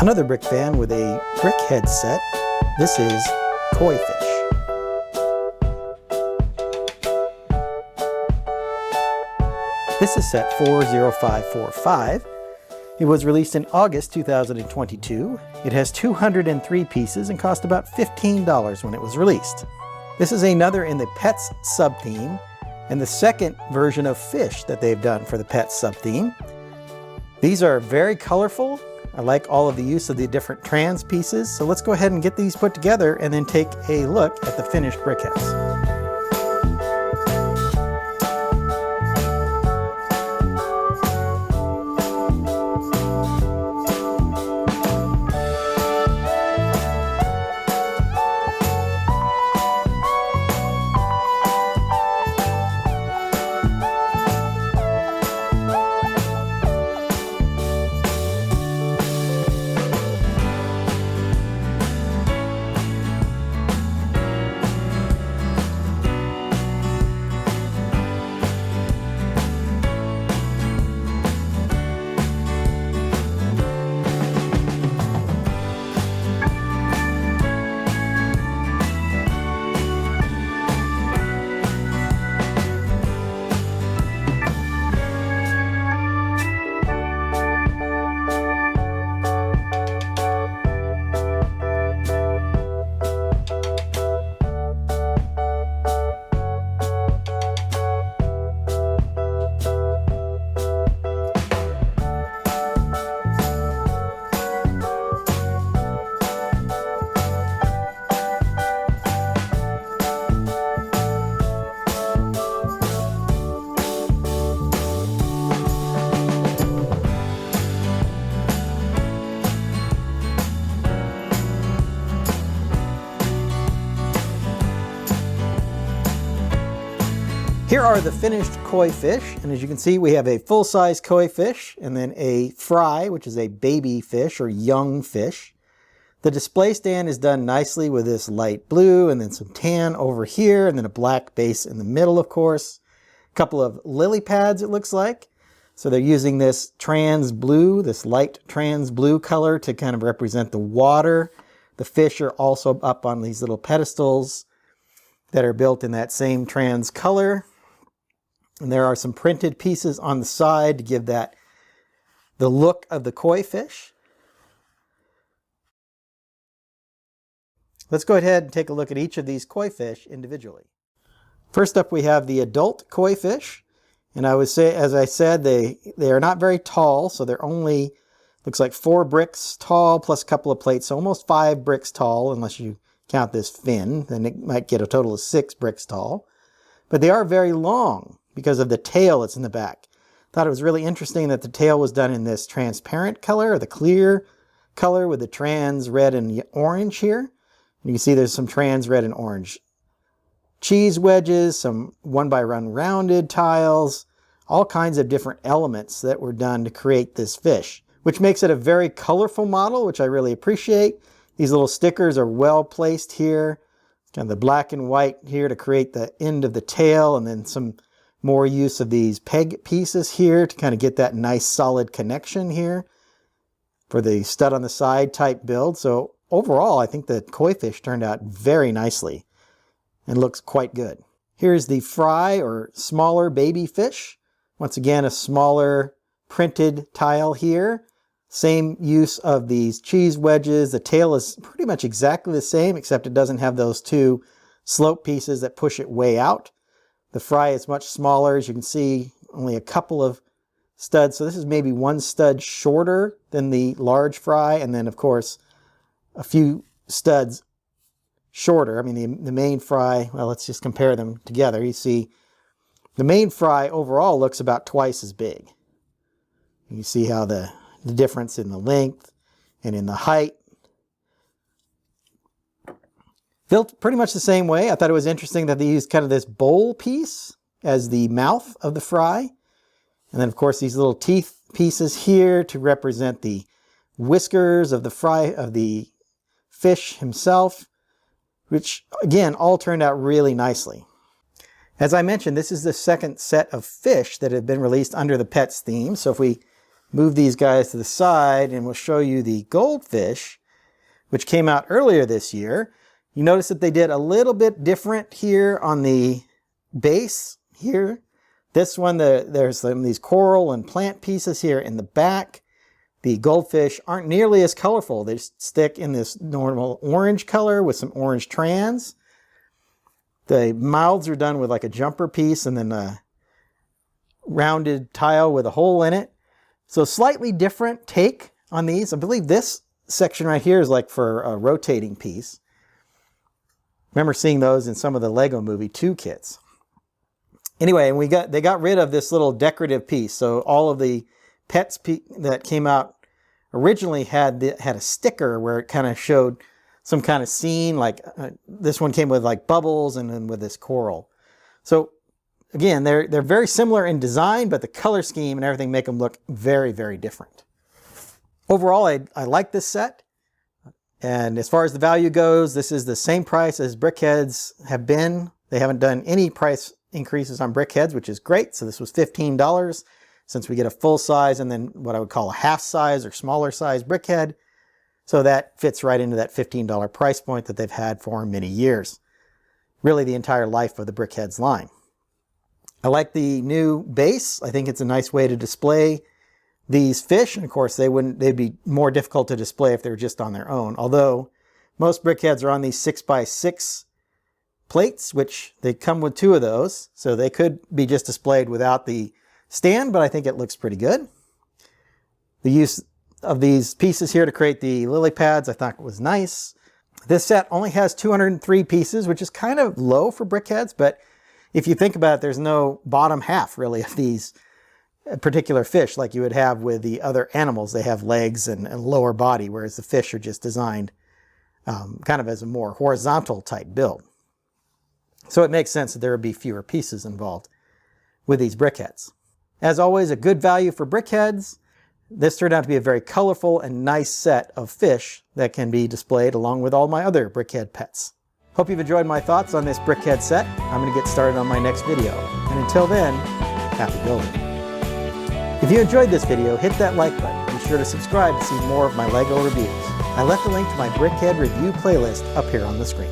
Another brick fan with a BrickHeadz set. This is Koy Fish. This is set 40545. It was released in August 2022. It has 203 pieces and cost about $15 when it was released. This is another in the Pets sub-theme and the second version of fish that they've done for the Pets sub-theme. These are very colorful. I like all of the use of the different trans pieces. So let's go ahead and get these put together and then take a look at the finished BrickHeadz. Here are the finished koi fish, and as you can see we have a full-size koi fish and then a fry, which is a baby fish or young fish. The display stand is done nicely with this light blue and then some tan over here and then a black base in the middle, of course. A couple of lily pads it looks like. So they're using this trans blue, this light trans blue color to kind of represent the water. The fish are also up on these little pedestals that are built in that same trans color. And there are some printed pieces on the side to give that the look of the koi fish. Let's go ahead and take a look at each of these koi fish individually. First up we have the adult koi fish. And I would say, as I said, they are not very tall, so they're only, looks like 4 bricks tall plus a couple of plates, so almost 5 bricks tall, unless you count this fin, then it might get a total of 6 bricks tall. But they are very long because of the tail that's in the back. Thought it was really interesting that the tail was done in this transparent color, or the clear color with the trans red and orange here. You can see there's some trans red and orange cheese wedges, some 1x1 rounded tiles, all kinds of different elements that were done to create this fish, which makes it a very colorful model, which I really appreciate. These little stickers are well placed here. Kind of the black and white here to create the end of the tail, and then some more use of these peg pieces here to kind of get that nice solid connection here for the stud on the side type build. So overall, I think the koi fish turned out very nicely and looks quite good. Here's the fry or smaller baby fish. Once again, a smaller printed tile here. Same use of these cheese wedges. The tail is pretty much exactly the same, except it doesn't have those 2 slope pieces that push it way out. The fry is much smaller. As you can see, only a couple of studs. So this is maybe 1 stud shorter than the large fry. And then, of course, a few studs shorter. I mean, the main fry, well, let's just compare them together. You see, the main fry overall looks about twice as big. You see how the difference in the length and in the height. Built pretty much the same way. I thought it was interesting that they used kind of this bowl piece as the mouth of the fry. And then of course these little teeth pieces here to represent the whiskers of the fry, of the fish himself, which again all turned out really nicely. As I mentioned, this is the second set of fish that have been released under the Pets theme. So if we move these guys to the side and we'll show you the goldfish, which came out earlier this year. You notice that they did a little bit different here on the base here. This one, there's these coral and plant pieces here in the back. The goldfish aren't nearly as colorful. They just stick in this normal orange color with some orange strands. The mouths are done with like a jumper piece and then a rounded tile with a hole in it. So slightly different take on these. I believe this section right here is like for a rotating piece. Remember seeing those in some of the Lego Movie 2 kits. Anyway, and they got rid of this little decorative piece. So all of the Pets that came out originally had a sticker where it kind of showed some kind of scene. Like this one came with like bubbles and then with this coral. So again, they're very similar in design, but the color scheme and everything make them look very, very different. Overall, I like this set. And as far as the value goes, this is the same price as BrickHeadz have been. They haven't done any price increases on BrickHeadz, which is great. So this was $15. Since we get a full size and then what I would call a half size or smaller size BrickHead. So that fits right into that $15 price point that they've had for many years. Really the entire life of the BrickHeadz line. I like the new base. I think it's a nice way to display these fish. And of course they'd be more difficult to display if they were just on their own. Although most BrickHeadz are on these 6x6 plates, which they come with 2 of those. So they could be just displayed without the stand, but I think it looks pretty good. The use of these pieces here to create the lily pads I thought was nice. This set only has 203 pieces, which is kind of low for BrickHeadz, but if you think about it, there's no bottom half really of these particular fish like you would have with the other animals. They have legs and lower body, whereas the fish are just designed kind of as a more horizontal type build. So it makes sense that there would be fewer pieces involved with these BrickHeadz. As always, a good value for BrickHeadz. This turned out to be a very colorful and nice set of fish that can be displayed along with all my other BrickHeadz pets. Hope you've enjoyed my thoughts on this BrickHeadz set. I'm going to get started on my next video. And until then, happy building. If you enjoyed this video, hit that like button. Be sure to subscribe to see more of my LEGO reviews. I left a link to my BrickHeadz review playlist up here on the screen.